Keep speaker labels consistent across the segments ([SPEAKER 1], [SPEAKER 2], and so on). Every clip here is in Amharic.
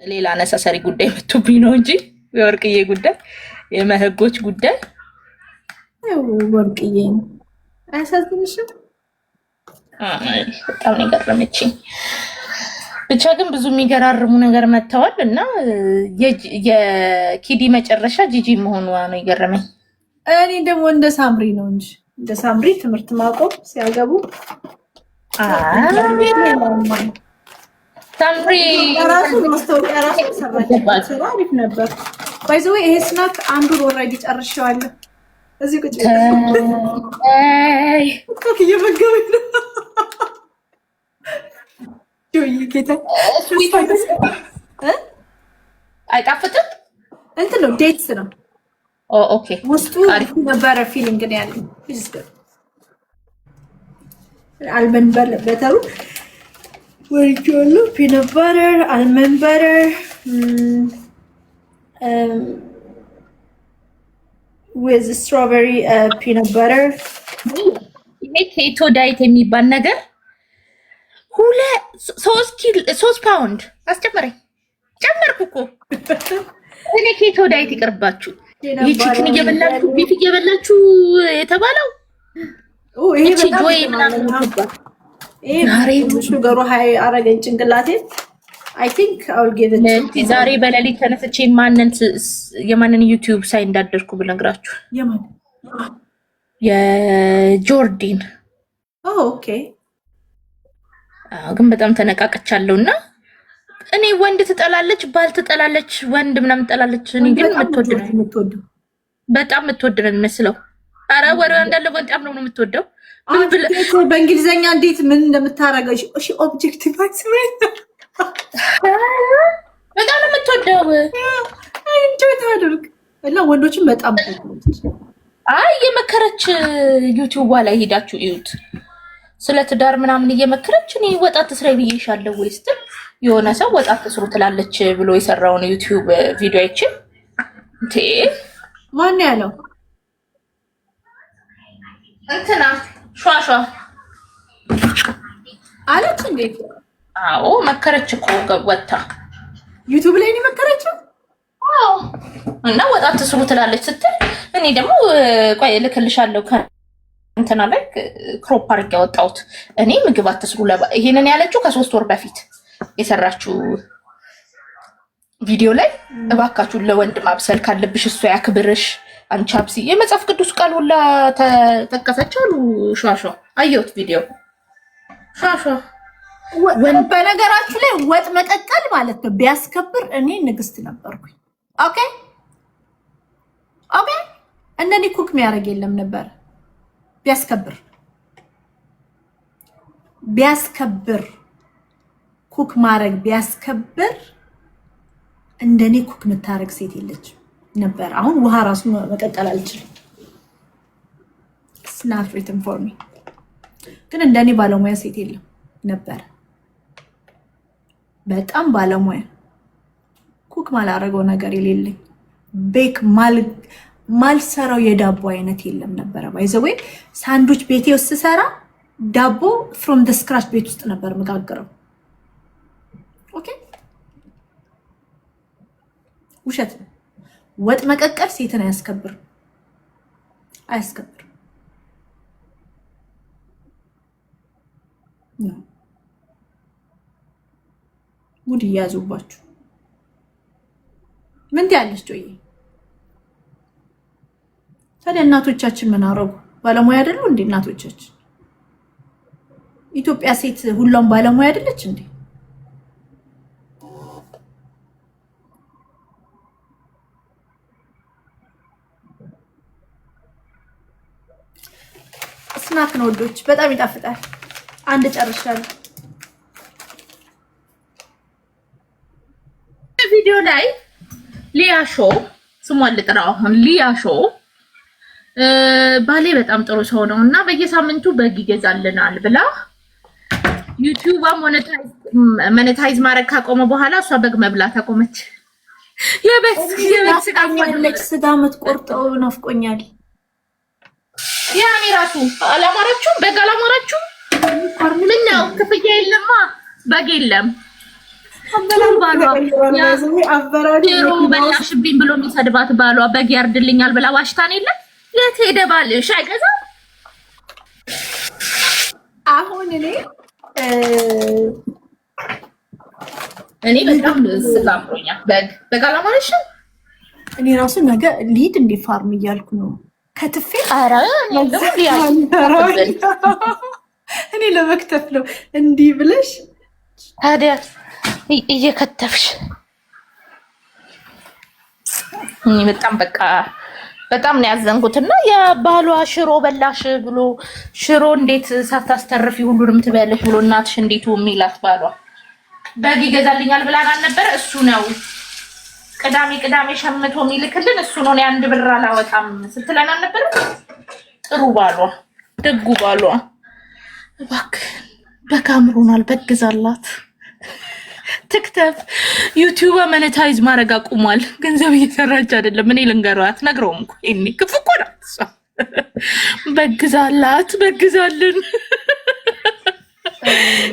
[SPEAKER 1] ሌላ ነሰሰሪ ጉዳይ መጥቶብኝ ነው እንጂ የወርቅዬ ጉዳይ የመህጎች ጉዳይ
[SPEAKER 2] ወርቅዬ አያሳዝንሽም?
[SPEAKER 1] በጣም ነው የገረመችኝ። ብቻ ግን ብዙ የሚገራርሙ ነገር መጥተዋል እና የኪዲ መጨረሻ ጂጂ መሆኗ ነው የገረመኝ።
[SPEAKER 2] እኔ ደግሞ እንደ ሳምሪ ነው እንጂ እንደ ሳምሪ ትምህርት ማቆም ሲያገቡ
[SPEAKER 1] ሳምሪ
[SPEAKER 2] ራሱ ማስታወቂያ ራሱ ሰራች አሪፍ ነበር። ባይ ዘ ወይ ይሄ ስናክ አንዱን ኦልሬዲ ጨርሼዋለሁ። እዚህ ቁጭ ብዬ እየመገበኝ ነው።
[SPEAKER 1] አይጣፍጥም።
[SPEAKER 2] እንትን ነው ዴትስ ነው።
[SPEAKER 1] ኦኬ
[SPEAKER 2] ውስጡ ነበረ ፊሊንግ ነው ያለው። አልመንድ በተሩ ወልጆሎ ፒነት በተር አልመንድ በተር with strawberry peanut butter
[SPEAKER 1] ይሄ ኬቶ ዳይት የሚባል ነገር 3 ፓውንድ አስጨመረኝ። ጨመርኩ እኮ እኔ ኬቶ ዳይት ይቅርባችሁ። ይሄ ቺክን እየበላችሁ ቢፍ እየበላችሁ የተባለው
[SPEAKER 2] ይሄ ጆይ ምናምን ነው። ይሄ ሹገሩ ሃይ አረገኝ ጭንቅላቴ። I think I'll give it
[SPEAKER 1] ዛሬ በሌሊት ተነስቼ የማንን ዩቲዩብ ሳይ እንዳደርኩ ብነግራችሁ
[SPEAKER 2] የማን
[SPEAKER 1] የጆርዲን
[SPEAKER 2] ኦኬ።
[SPEAKER 1] ግን በጣም ተነቃቀቻለሁና እኔ ወንድ ትጠላለች፣ ባል ትጠላለች፣ ወንድ ምናምን ትጠላለች። እኔ ግን የምትወድ በጣም የምትወድ ነው የሚመስለው። አረ ወሬዋ እንዳለ በጣም ነው የምትወደው።
[SPEAKER 2] በእንግሊዘኛ እንዴት ምን እንደምታረገው እሺ ኦብጀክቲቭ አይስምኝ
[SPEAKER 1] በጣም ነው የምትወደው።
[SPEAKER 2] እንጆይ ታድርግ እና ወንዶችን በጣም
[SPEAKER 1] እየመከረች ዩቲዩብ ላይ ሄዳችሁ እዩት። ስለ ትዳር ምናምን እየመከረች እኔ ወጣት ስራ ብዬሻለሁ ወይ ስትል የሆነ ሰው ወጣት ስሩ ትላለች ብሎ የሰራውን ዩቲዩብ ቪዲዮ አይቼ
[SPEAKER 2] ማን ያለው
[SPEAKER 1] እንትና ሿሿ
[SPEAKER 2] አለች እንዴ?
[SPEAKER 1] አዎ መከረች እኮ ወጣ
[SPEAKER 2] ዩቲዩብ ላይ ነው መከረችው።
[SPEAKER 1] አዎ እና ወጣት ስሩ ትላለች ስትል እኔ ደግሞ ቆይ እልክልሻለሁ እንትና ላይ ክሮፕ አድርጌ ያወጣሁት እኔ ምግብ አትስሩ ይሄንን ያለችው ከ3 ወር በፊት የሰራችው ቪዲዮ ላይ እባካችሁ ለወንድ ማብሰል ካለብሽ እሱ ያክብርሽ አንቺ አብሲ የመጽሐፍ ቅዱስ ቃል ሁላ ተጠቀሰች አሉ ሿሿ። አየሁት ቪዲዮ ሿሿ።
[SPEAKER 2] በነገራችሁ ላይ ወጥ መቀቀል ማለት ነው ቢያስከብር እኔ ንግስት ነበርኩኝ። ኦኬ ኦኬ እንደኔ ኩክ የሚያደርግ የለም ነበር። ቢያስከብር ኩክ ማድረግ ቢያስከብር እንደኔ ኩክ የምታረግ ሴት የለች ነበር። አሁን ውሃ ራሱ መቀቀል አልችልም። It's not written for me። ግን እንደኔ ባለሙያ ሴት የለም ነበር። በጣም ባለሙያ ኩክ ማላረገው ነገር የሌለኝ ቤክ ማልሰራው የዳቦ አይነት የለም ነበር። ባይዘዌ ሳንዱች ቤቴ ውስጥ ሰራ ዳቦ from the scratch ቤት ውስጥ ነበር መጋገረው። ኦኬ ውሸት ነው። ወጥ መቀቀል ሴትን አያስከብርም። ጉድ እያዙባችሁ ምን ትያለሽ ጆዬ? ታዲያ እናቶቻችን ምን አረጉ? ባለሙያ አይደሉ እንዴ እናቶቻችን? ኢትዮጵያ ሴት ሁሉም ባለሙያ አይደለች እንዴ? ስናክ ነው ወዶች፣ በጣም ይጣፍጣል። አንድ ጨርሻለሁ።
[SPEAKER 1] ቪዲዮ ላይ ሊያሾ ስሟን ልጥራው አሁን ሊያሾ ባሌ በጣም ጥሩ ሰው ነው እና በየሳምንቱ በግ ይገዛልናል ብላ ዩቲዩብ ሞኔታይዝ ማድረግ ካቆመ በኋላ እሷ በግ መብላት አቆመች። የበግ
[SPEAKER 2] ስጋ የምትቆርጠው ናፍቆኛል።
[SPEAKER 1] ያኔ ራሱ አላማራችሁም? በግ አላማራችሁም? ምነው ክፍያ የለማ በግ የለም። ሽሮ በላሽብኝ ብሎ የሚሰድባት ባሏ በግ ያርድልኛል ብላ ዋሽታን የለ የት ሄደ ባልሽ አይገዛም።
[SPEAKER 2] አሁን
[SPEAKER 1] እኔ በጣም ስላምሮኛል በግ አላማረሽም።
[SPEAKER 2] እኔ ራሱ ነገ ሊድ እንደ ፋርም እያልኩ ነው ከትፌ እኔ ለመክተፍ ነው እንዲህ ብለሽ
[SPEAKER 1] ታዲያ እየከተፍሽ በጣም ነው ያዘንኩትና የባሏ ሽሮ በላሽ ብሎ ሽሮ እንዴት ሳታስተርፊ ሁሉንም ትበያለሽ ብሎ እናትሽ እንዴት የሚላት ባሏ በግ ይገዛልኛል ብላን አልነበረ? እሱ ነው ቅዳሜ ሸምቶ የሚልክልን እሱ ነው። አንድ ብር አላወጣም ስትለን አልነበረ? ጥሩ ባሏ ደጉ ባሏ እባክህ በካምሩናል በግዛላት ቲክቶክ ዩቲዩብ ሞኔታይዝ ማድረግ አቁሟል። ገንዘብ እየሰራች አይደለም። እኔ ልንገራት ነግረውም እኮ እኔ ክፉ እኮ ናት እሷ። በግዛላት በግዛልን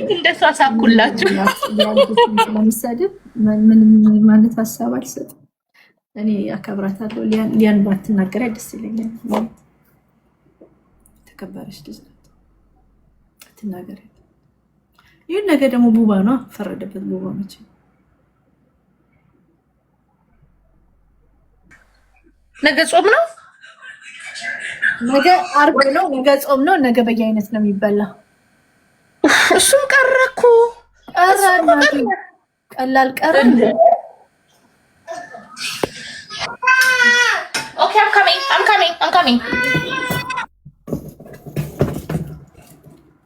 [SPEAKER 1] እንደሷ ሳኩላችሁ
[SPEAKER 2] ለምሳሌ ምን ማለት ሀሳብ አልሰጥም። እኔ አከብራታለሁ። ሊያን ባትናገር ደስ ይለኛል። ተከበረች ልጅ ትናገር። ይሄን ነገር ደግሞ ቡባ ነው ፈረደበት። ቡባ መቼ
[SPEAKER 1] ነገ ጾም ነው፣
[SPEAKER 2] ነገ አርብ ነው፣ ነገ ጾም ነው። ነገ በየአይነት ነው የሚበላ።
[SPEAKER 1] እሱም ቀረ እኮ
[SPEAKER 2] ቀላል ቀረ።
[SPEAKER 1] ኦኬ I'm coming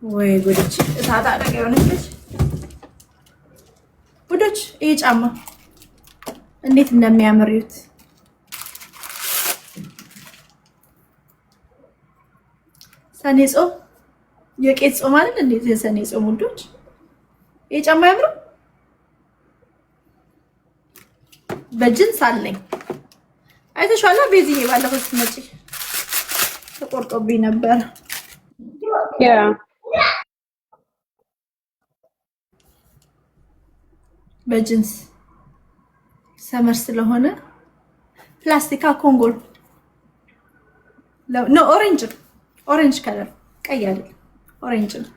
[SPEAKER 2] ወይ ጉድች ታታ ነገር ሆነች። ጉድች ይሄ ጫማ እንዴት እንደሚያምሩት ሰኔ ጾም የቄት ጾም አይደል? እንዴት የሰኔ ጾም ውዶች ይሄ ጫማ ያምሩ። በጅንስ አለኝ አይተሻላ። ቤዚዬ ባለፈው ስትመጪ ተቆርጦብኝ ነበር። በጅንስ ሰመር ስለሆነ ፕላስቲካ ኮንጎል ነው። ኦሬንጅ ከለር ቀይ አይደል፣ ኦሬንጅ ነው።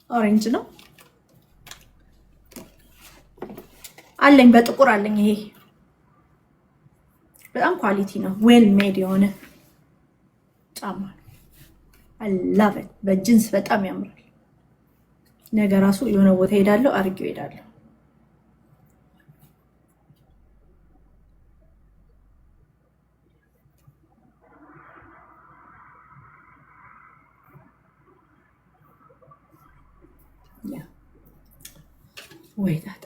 [SPEAKER 2] ኦሬንጅ ነው አለኝ። በጥቁር አለኝ። ይሄ በጣም ኳሊቲ ነው። ዌል ሜድ የሆነ ጫማ ነው። I love it። በጅንስ በጣም ያምራል። ነገ ራሱ የሆነ ቦታ ሄዳለሁ አርጌው ሄዳለሁ። ወይ ታታ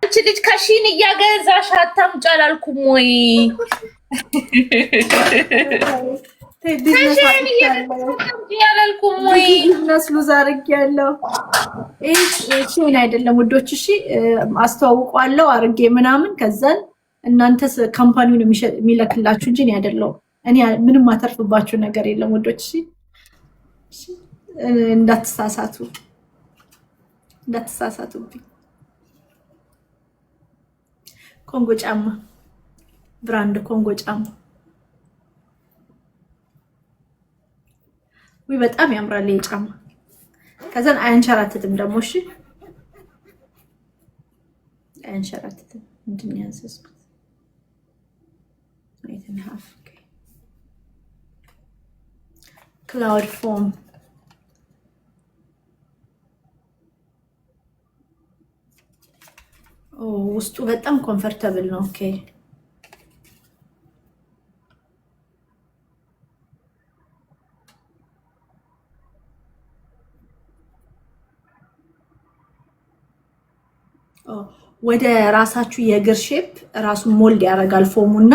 [SPEAKER 1] አንቺ ልጅ ከሺን እያገዛሽ አታምጪ አላልኩም ወይ? ያላልኩም ወይ?
[SPEAKER 2] መስሉ ዛርግ ያለው እሺ አይደለም ውዶች። እሺ አስተዋውቋለሁ አርጌ ምናምን ከዛን እናንተ ካምፓኒውን የሚለክላችሁ እንጂ እኔ አይደለሁም። እኔ ምንም ማተርፍባችሁ ነገር የለም ውዶች። እሺ እንዳትሳሳቱብኝ። ኮንጎ ጫማ ብራንድ ኮንጎ ጫማ ወይ በጣም ያምራል ይሄ ጫማ። ከዛን አያንሸራትትም ደግሞ። እሺ አያንሸራትትም። ምንድን ነው ያዘዝኩት? ክላውድ ፎም ውስጡ በጣም ኮምፎርታብል ነው። ኦኬ ወደ ራሳችሁ የእግር ሼፕ ራሱን ሞልድ ያደርጋል ፎሙና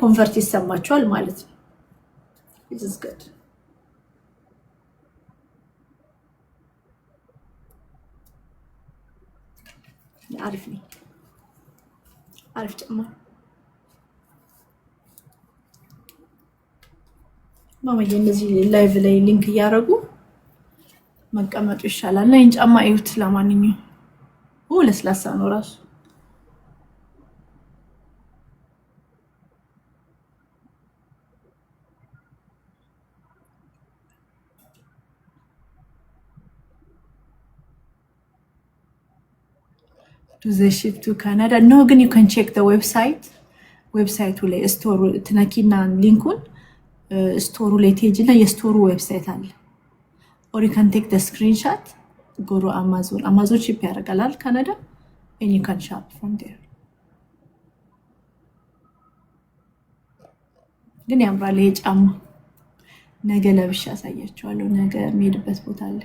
[SPEAKER 2] ኮምፎርት ይሰማችኋል ማለት ነው። this is good። አሪፍ ነው። አሪፍ ጫማ ማማዬ እንደዚህ ላይቭ ላይ ሊንክ እያደረጉ መቀመጡ ይሻላል። እና ጫማ እዩት። ለማንኛውም ለስላሳ ነው ራሱ። to the ship to Canada. No, ግን you can check the website. ዌብሳይቱ ላይ ስቶሩ ትነኪና ሊንኩን ስቶሩ ላይ ትሄጂና የስቶሩ ዌብሳይት አለ። or you can take the screenshot, go to Amazon ship ያደርጋል ካናዳ and you can shop from there. ግን ያምራል ይሄ ጫማ። ነገ ለብሼ አሳያችኋለሁ። ነገ የምሄድበት ቦታ አለ።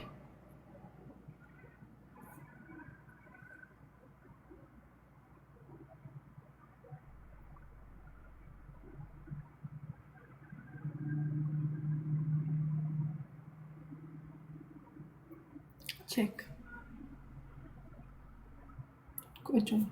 [SPEAKER 2] check ቆንጆ ነው።